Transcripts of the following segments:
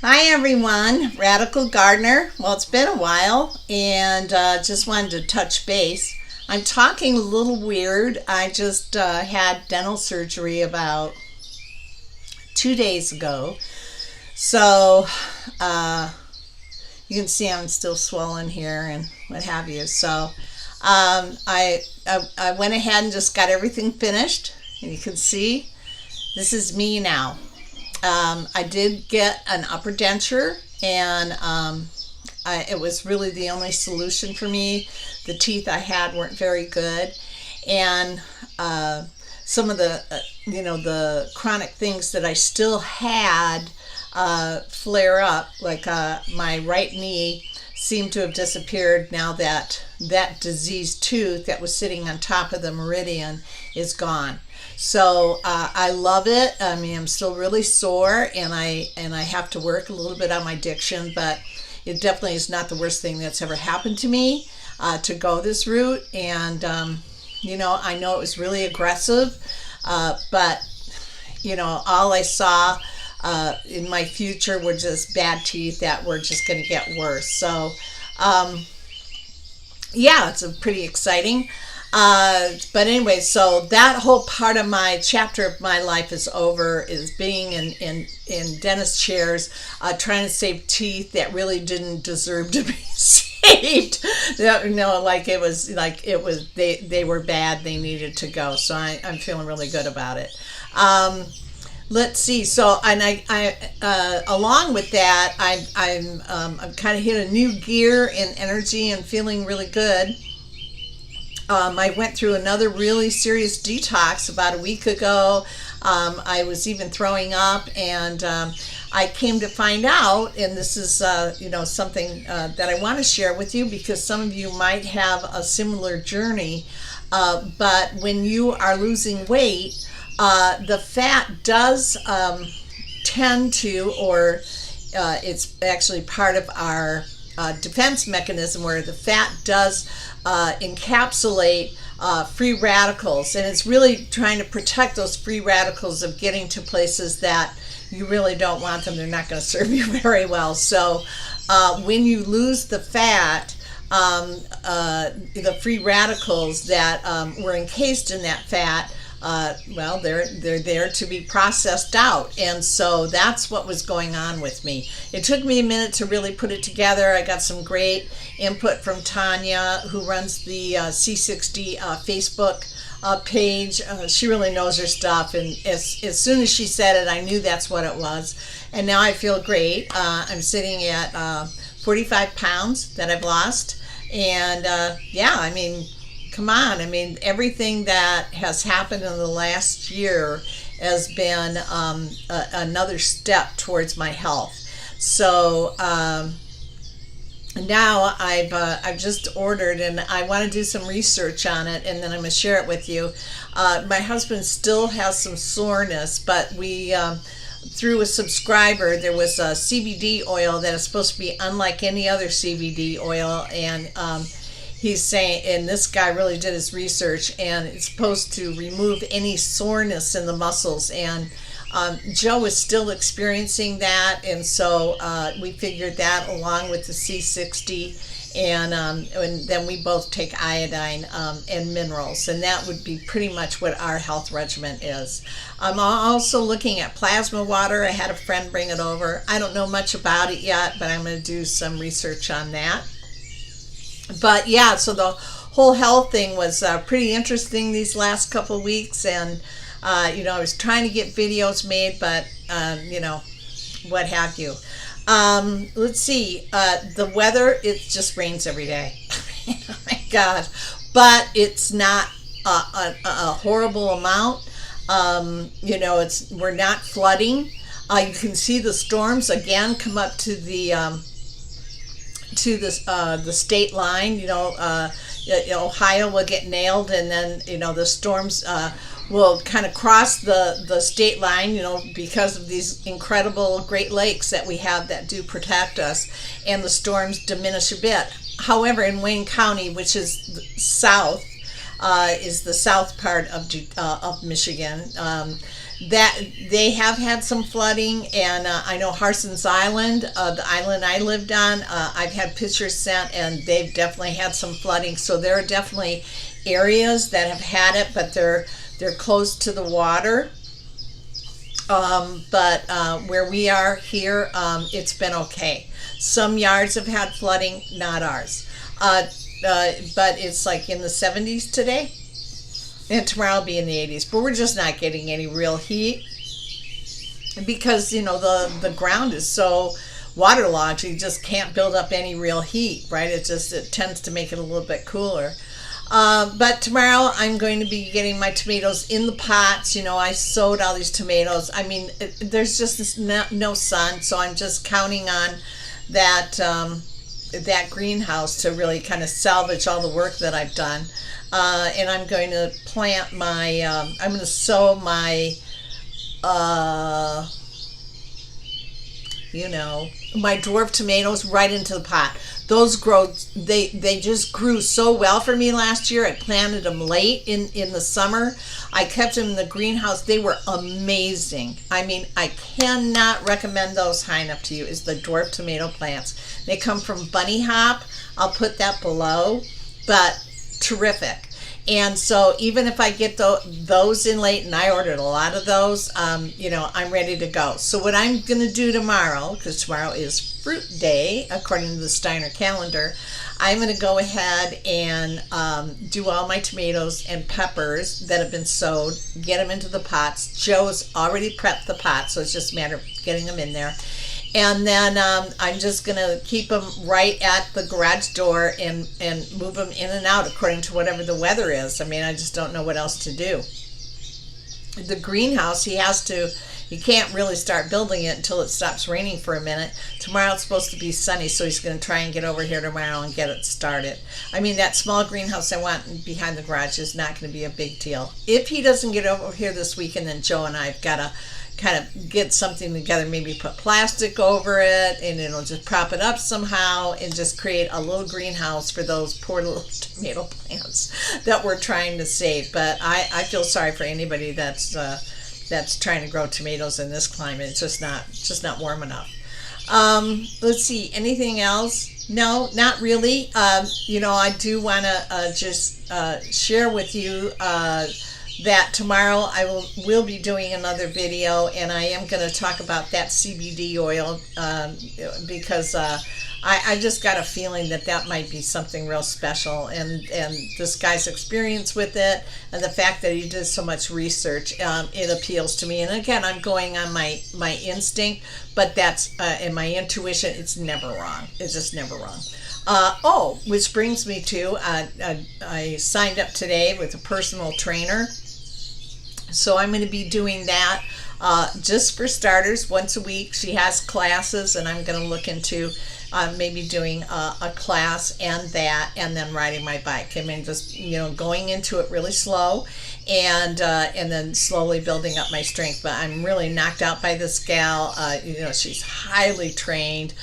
Hi everyone, Radical Gardener. Well, it's been a while and just wanted to touch base. I'm talking a little weird. I just had dental surgery about 2 days ago. So you can see I'm still swollen here and what have you. So I went ahead and just got everything finished. And you can see this is me now. I did get an upper denture, and it was really the only solution for me. The teeth I had weren't very good, and some of the the chronic things that I still had flare up, like my right knee seemed to have disappeared now that that diseased tooth that was sitting on top of the meridian is gone. So I love it. I mean, I'm still really sore, and I have to work a little bit on my diction, but it definitely is not the worst thing that's ever happened to me to go this route. And I know it was really aggressive, but all I saw in my future were just bad teeth that were just going to get worse. So it's a pretty exciting. But anyway, so that whole part of my chapter of my life is over, is being in dentist chairs, trying to save teeth that really didn't deserve to be saved. They were bad, they needed to go. So I'm feeling really good about it. Let's see. So, and I along with that, I'm kind of hit a new gear in energy and feeling really good. I went through another really serious detox about a week ago. I was even throwing up, and I came to find out, and this is something that I want to share with you, because some of you might have a similar journey. But when you are losing weight, the fat does tend to, or it's actually part of our defense mechanism, where the fat does encapsulate free radicals, and it's really trying to protect those free radicals of getting to places that you really don't want them. They're not going to serve you very well. So when you lose the fat, the free radicals that were encased in that fat, they're there to be processed out. And so that's what was going on with me. It took me a minute to really put it together. I got some great input from Tanya, who runs the C60 Facebook page. She really knows her stuff, and as soon as she said it, I knew that's what it was. And now I feel great. I'm sitting at 45 pounds that I've lost, and come on. I mean, everything that has happened in the last year has been another step towards my health. So now I've just ordered, and I want to do some research on it, and then I'm going to share it with you. My husband still has some soreness, but we through a subscriber, there was a CBD oil that is supposed to be unlike any other CBD oil, and he's saying, and this guy really did his research, and it's supposed to remove any soreness in the muscles. And Joe is still experiencing that, and so we figured that along with the C60, and then we both take iodine and minerals, and that would be pretty much what our health regimen is. I'm also looking at plasma water. I had a friend bring it over. I don't know much about it yet, but I'm going to do some research on that. But yeah, so the whole health thing was pretty interesting these last couple of weeks, and I was trying to get videos made, but what have you. Let's see, the weather, it just rains every day. Oh my God, but it's not a horrible amount. We're not flooding. You can see the storms again come up to the state line. Ohio will get nailed, and then the storms will kind of cross the state line, because of these incredible Great Lakes that we have that do protect us, and the storms diminish a bit. However, in Wayne County, which is south, is the south part of Michigan, that they have had some flooding, and I know Harson's Island, the island I lived on, I've had pictures sent, and they've definitely had some flooding. So there are definitely areas that have had it, but they're close to the water. But where we are here, it's been okay. Some yards have had flooding, not ours. But it's like in the 70s today, and tomorrow will be in the 80s. But we're just not getting any real heat because, you know, the ground is so waterlogged, you just can't build up any real heat, right? It tends to make it a little bit cooler. But tomorrow I'm going to be getting my tomatoes in the pots. You know, I sowed all these tomatoes. I mean, there's just no sun, so I'm just counting on that that greenhouse to really kind of salvage all the work that I've done. And I'm going to plant my, I'm going to sow my, you know, my dwarf tomatoes right into the pot. Those grow, they just grew so well for me last year. I planted them late in the summer. I kept them in the greenhouse. They were amazing. I mean, I cannot recommend those high enough to you, is the dwarf tomato plants. They come from Bunny Hop. I'll put that below, but terrific. And so even if I get those in late, and I ordered a lot of those, you know, I'm ready to go. So what I'm going to do tomorrow, because tomorrow is fruit day, according to the Steiner calendar, I'm going to go ahead and do all my tomatoes and peppers that have been sowed, get them into the pots. Joe's already prepped the pots, so it's just a matter of getting them in there. And then I'm just going to keep them right at the garage door and move them in and out according to whatever the weather is. I mean, I just don't know what else to do. The greenhouse, he can't really start building it until it stops raining for a minute. Tomorrow it's supposed to be sunny, so he's going to try and get over here tomorrow and get it started. I mean, that small greenhouse I want behind the garage is not going to be a big deal. If he doesn't get over here this weekend, then Joe and I have got to kind of get something together, maybe put plastic over it, and it'll just prop it up somehow and just create a little greenhouse for those poor little tomato plants that we're trying to save. But I feel sorry for anybody that's trying to grow tomatoes in this climate. It's just not warm enough. Let's see, anything else? No, not really. You know, I do want to just share with you that tomorrow I will be doing another video, and I am going to talk about that CBD oil because I just got a feeling that might be something real special, and this guy's experience with it and the fact that he did so much research, it appeals to me. And again, I'm going on my instinct, but that's and my intuition. It's never wrong. It's just never wrong. Oh, which brings me to I signed up today with a personal trainer. So I'm going to be doing that just for starters once a week. She has classes, and I'm going to look into maybe doing a class and then riding my bike. I mean, just, you know, going into it really slow and then slowly building up my strength. But I'm really knocked out by this gal. You know, she's highly trained.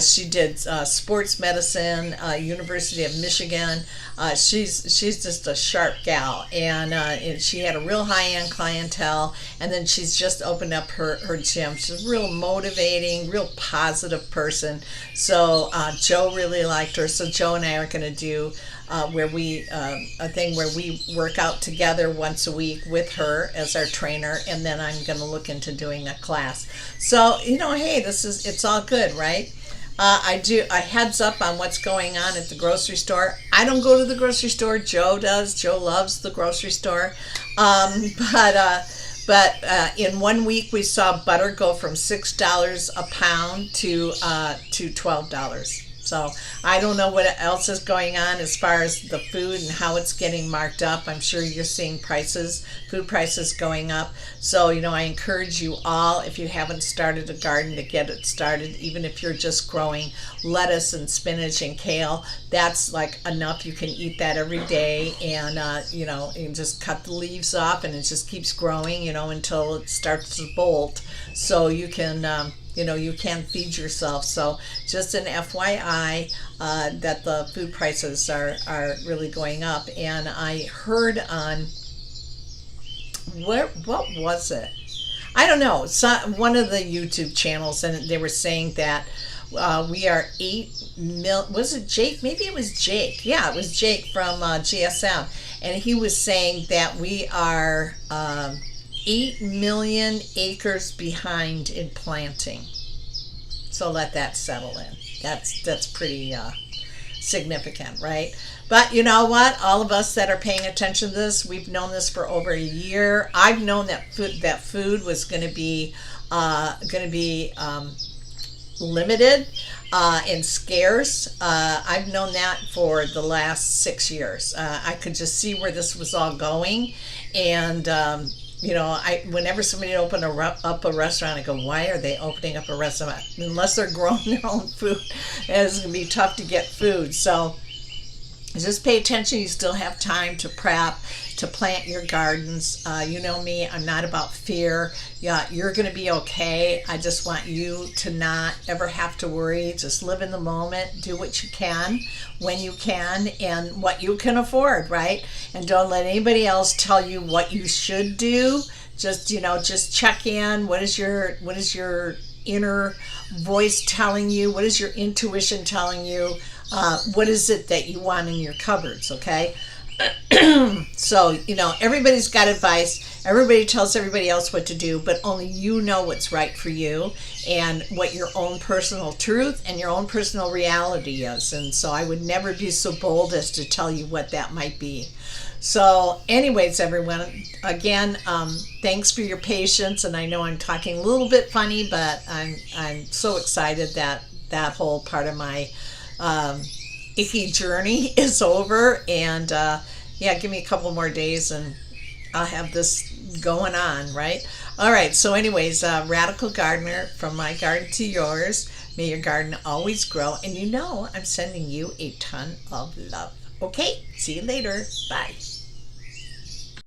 She did sports medicine, University of Michigan. She's just a sharp gal, and she had a real high-end clientele, and then she's just opened up her gym. She's a real motivating, real positive person. So Joe really liked her. So Joe and I are going to do a thing where we work out together once a week with her as our trainer, and then I'm going to look into doing a class. So, you know, hey, it's all good, right? I do a heads up on what's going on at the grocery store. I don't go to the grocery store. Joe does. Joe loves the grocery store. But in 1 week we saw butter go from $6 a pound to $12. So I don't know what else is going on as far as the food and how it's getting marked up. I'm sure you're seeing food prices going up. So, you know, I encourage you all, if you haven't started a garden, to get it started. Even if you're just growing lettuce and spinach and kale, that's like enough. You can eat that every day, and you know, you can just cut the leaves off, and it just keeps growing, you know, until it starts to bolt. So you can you know, you can feed yourself. So just an FYI that the food prices are really going up. And I heard on, what was it? I don't know, one of the YouTube channels, and they were saying that we are 8 mil. Was it Jake? Maybe it was Jake. Yeah, it was Jake from GSM, and he was saying that we are 8 million acres behind in planting. So let that settle in. That's pretty significant, right? But you know what? All of us that are paying attention to this, we've known this for over a year. I've known that food was going to be limited and scarce. I've known that for the last 6 years. I could just see where this was all going, and whenever somebody opened up a restaurant, I go, why are they opening up a restaurant? Unless they're growing their own food, it's going to be tough to get food. So just pay attention. You still have time to prep, to plant your gardens. You know me, I'm not about fear. Yeah, you're going to be okay. I just want you to not ever have to worry. Just live in the moment. Do what you can, when you can, and what you can afford, right? And don't let anybody else tell you what you should do. Just check in. What is your inner voice telling you? What is your intuition telling you? What is it that you want in your cupboards, okay? So, everybody's got advice. Everybody tells everybody else what to do, but only you know what's right for you and what your own personal truth and your own personal reality is. And so I would never be so bold as to tell you what that might be. So anyways, everyone, again, thanks for your patience. And I know I'm talking a little bit funny, but I'm so excited that whole part of my icky journey is over, and give me a couple more days and I'll have this going on, right? All right, so anyways, Radical Gardener, from my garden to yours, may your garden always grow, and I'm sending you a ton of love. Okay, see you later. Bye.